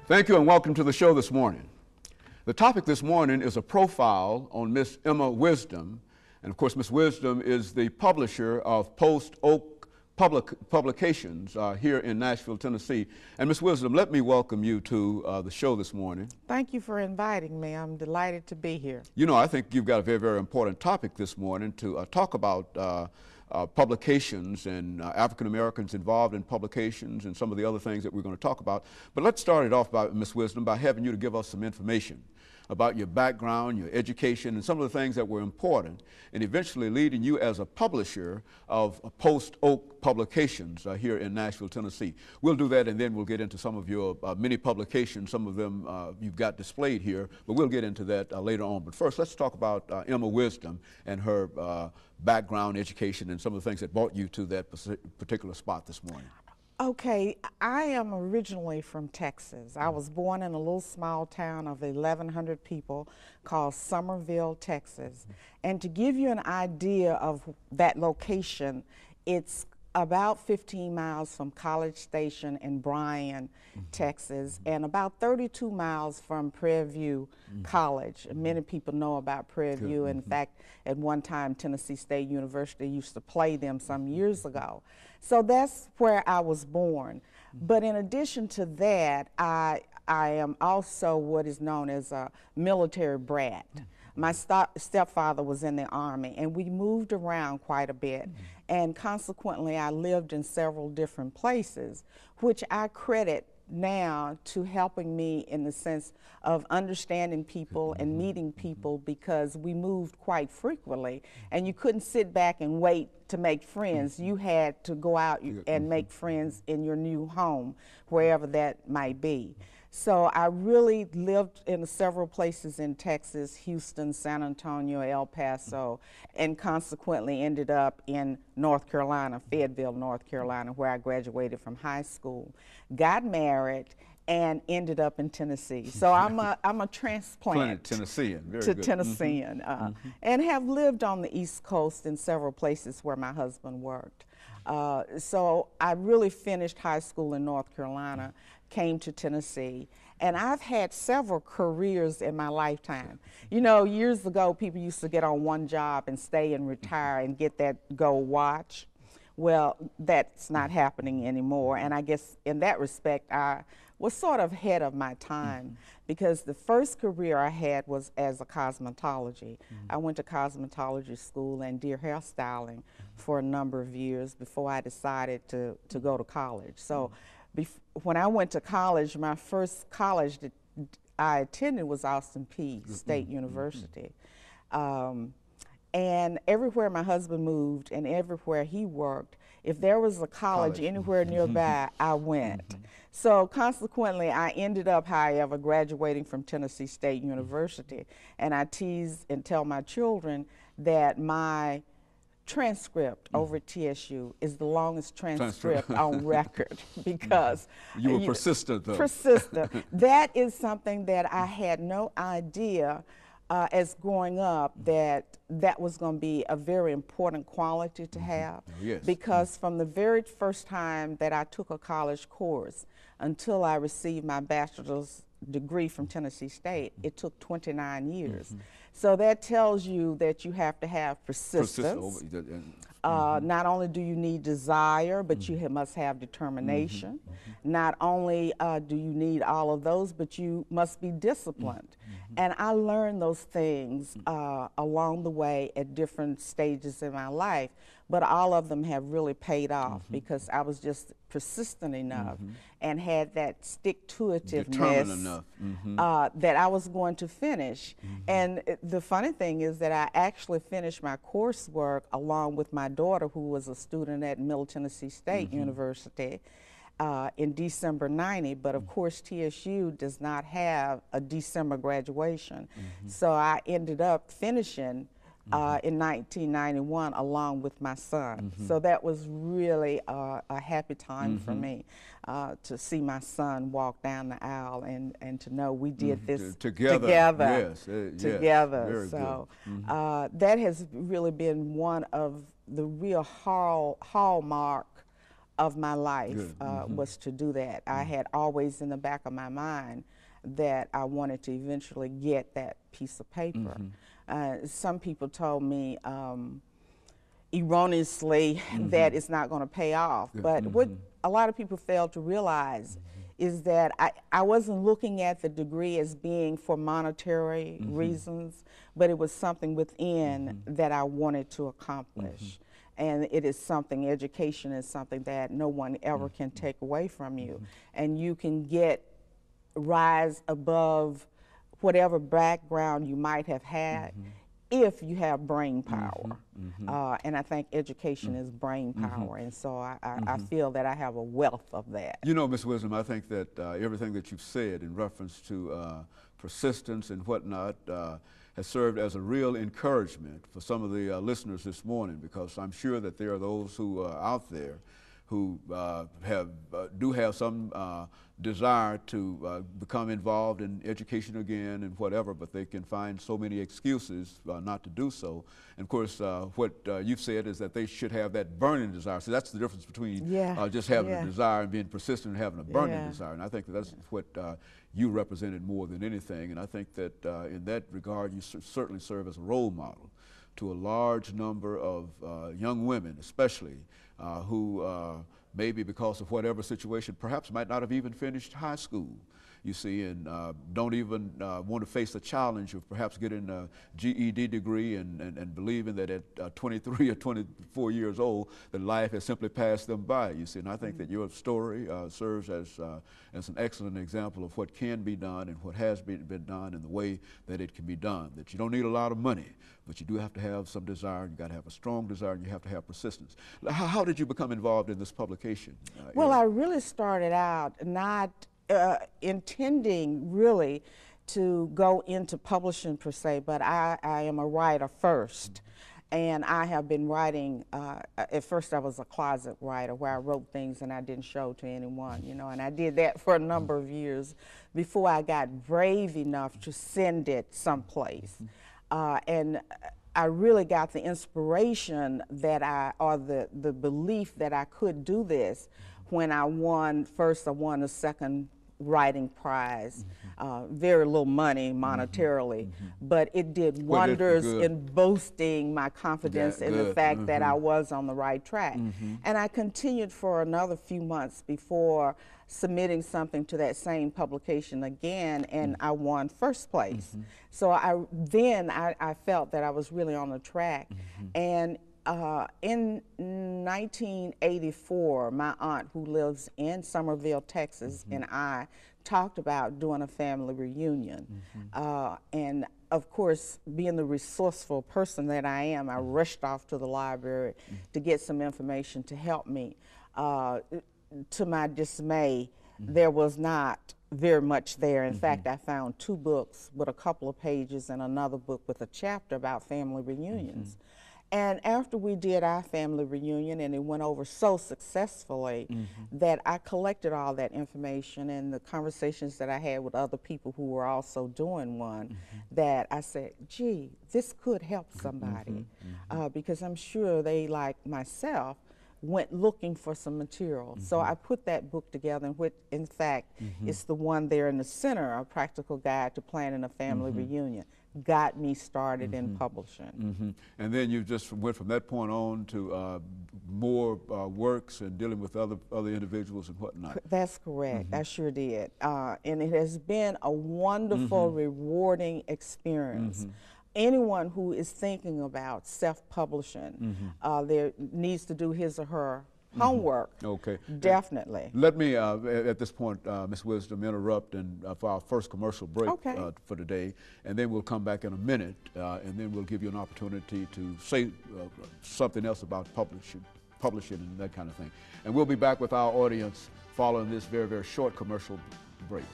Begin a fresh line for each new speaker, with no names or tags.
Thank you and welcome to the show this morning. The topic this morning is a profile on Miss Emma Wisdom. And of course, Miss Wisdom is the publisher of Post Oak Publications here in Nashville, Tennessee. And Miss Wisdom, let me welcome you to the show this morning.
Thank you for inviting me. I'm delighted to be here.
You know, I think you've got a very, very important topic this morning to talk about publications and African Americans involved in publications and some of the other things that we're going to talk about. But let's start it off, by Ms. Wisdom, by having you to give us some information about your background, your education, and some of the things that were important, and eventually leading you as a publisher of Post Oak Publications here in Nashville, Tennessee. We'll do that, and then we'll get into some of your many publications. Some of them you've got displayed here, but we'll get into that later on. But first, let's talk about Emma Wisdom and her background, education, and some of the things that brought you to that particular spot this morning.
Okay, I am originally from Texas. I was born in a little small town of 1,100 people called Summerville, Texas. And to give you an idea of that location, it's about 15 miles from College Station in Bryan, Texas, and about 32 miles from Prairie View College. Many people know about Prairie View. In fact, at one time, Tennessee State University used to play them some years ago. So that's where I was born. But in addition to that, I am also what is known as a military brat. My stepfather was in the Army, and we moved around quite a bit. And consequently, I lived in several different places, which I credit now to helping me in the sense of understanding people and meeting people, because we moved quite frequently, and you couldn't sit back and wait to make friends. You had to go out and make friends in your new home, wherever that might be. So I really lived in several places in Texas: Houston, San Antonio, El Paso, and consequently ended up in North Carolina, Fayetteville, North Carolina, where I graduated from high school, got married, and ended up in Tennessee. So I'm a transplant
Tennessean, very
to
good.
Tennessean, and have lived on the East Coast in several places where my husband worked. So I really finished high school in North Carolina, came to Tennessee, and I've had several careers in my lifetime. You know, years ago, people used to get on one job and stay and retire and get that gold watch. Well, that's not happening anymore, and I guess in that respect, I was sort of ahead of my time, because the first career I had was as a cosmetology. I went to cosmetology school and did hairstyling for a number of years before I decided to go to college. So when I went to college, my first college that I attended was Austin Peay State University. And everywhere my husband moved and everywhere he worked, if there was a college anywhere nearby, I went. So consequently, I ended up, however, graduating from Tennessee State University. And I tease and tell my children that my transcript over at TSU is the longest transcript on record, because
you were persistent, though.
Persistent. That is something that I had no idea as growing up that was going to be a very important quality to have.
Yes.
Because from the very first time that I took a college course until I received my bachelor's degree from Tennessee State, it took 29 years. So that tells you that you have to have persistence. Not only do you need desire, but you must have determination. Not only do you need all of those, but you must be disciplined. And I learned those things along the way at different stages in my life, but all of them have really paid off because I was just persistent enough and had that stick-to-itiveness that I was going to finish. And the funny thing is that I actually finished my coursework along with my daughter, who was a student at Middle Tennessee State University, in December '90, but of course TSU does not have a December graduation. So I ended up finishing in 1991 along with my son. So that was really a happy time for me to see my son walk down the aisle and to know we did this together.
Yes,
together.
Very
so
good.
that has really been one of the real hallmark of my life was to do that. I had always in the back of my mind that I wanted to eventually get that piece of paper. Some people told me erroneously that it's not going to pay off, but what a lot of people fail to realize is that I wasn't looking at the degree as being for monetary reasons, but it was something within that I wanted to accomplish. And it is something, education is something that no one ever can take away from you. And you can rise above whatever background you might have had if you have brain power. And I think education is brain power. And so I feel that I have a wealth of that.
You know, Ms. Wisdom, I think that everything that you've said in reference to persistence and whatnot has served as a real encouragement for some of the listeners this morning, because I'm sure that there are those who are out there who do have some desire to become involved in education again and whatever, but they can find so many excuses not to do so. And of course, what you've said is that they should have that burning desire. So that's the difference between just having a desire and being persistent and having a burning desire. And I think that that's what you represented more than anything. And I think that in that regard, you certainly serve as a role model to a large number of young women, especially, who maybe because of whatever situation, perhaps might not have even finished high school, you see, and don't even want to face the challenge of perhaps getting a GED degree and believing that at 23 or 24 years old, that life has simply passed them by, you see. And I think that your story serves as an excellent example of what can be done and what has been done and the way that it can be done, that you don't need a lot of money, but you do have to have some desire, you got to have a strong desire, and you have to have persistence. How did you become involved in this publication?
Well, I really started out not intending really to go into publishing per se, but I am a writer first. And I have been writing, at first I was a closet writer where I wrote things and I didn't show to anyone, you know, and I did that for a number of years before I got brave enough to send it someplace. And I really got the inspiration that or the belief that I could do this when I won a second writing prize, very little money monetarily, but it did wonders in boosting my confidence in the fact that I was on the right track. And I continued for another few months before submitting something to that same publication again, and I won first place. So I felt that I was really on the track. And in 1984, my aunt, who lives in Somerville, Texas, and I talked about doing a family reunion. And of course, being the resourceful person that I am, I rushed off to the library to get some information to help me. To my dismay, there was not very much there. In fact, I found 2 books with a couple of pages and another book with a chapter about family reunions. And after we did our family reunion, and it went over so successfully that I collected all that information and the conversations that I had with other people who were also doing one, that I said, gee, this could help somebody, because I'm sure they, like myself, went looking for some material. So I put that book together, and which, in fact, it's the one there in the center, A Practical Guide to Planning a Family Reunion. Got me started in publishing.
And then you just went from that point on to more works and dealing with other individuals and whatnot.
That's correct. I sure did. And it has been a wonderful, rewarding experience. Anyone who is thinking about self-publishing, there needs to do his or her homework. Okay. Definitely.
Let me, at this point, Ms. Wisdom, interrupt and for our first commercial break for today, and then we'll come back in a minute, and then we'll give you an opportunity to say something else about publishing and that kind of thing. And we'll be back with our audience following this very, very short commercial break.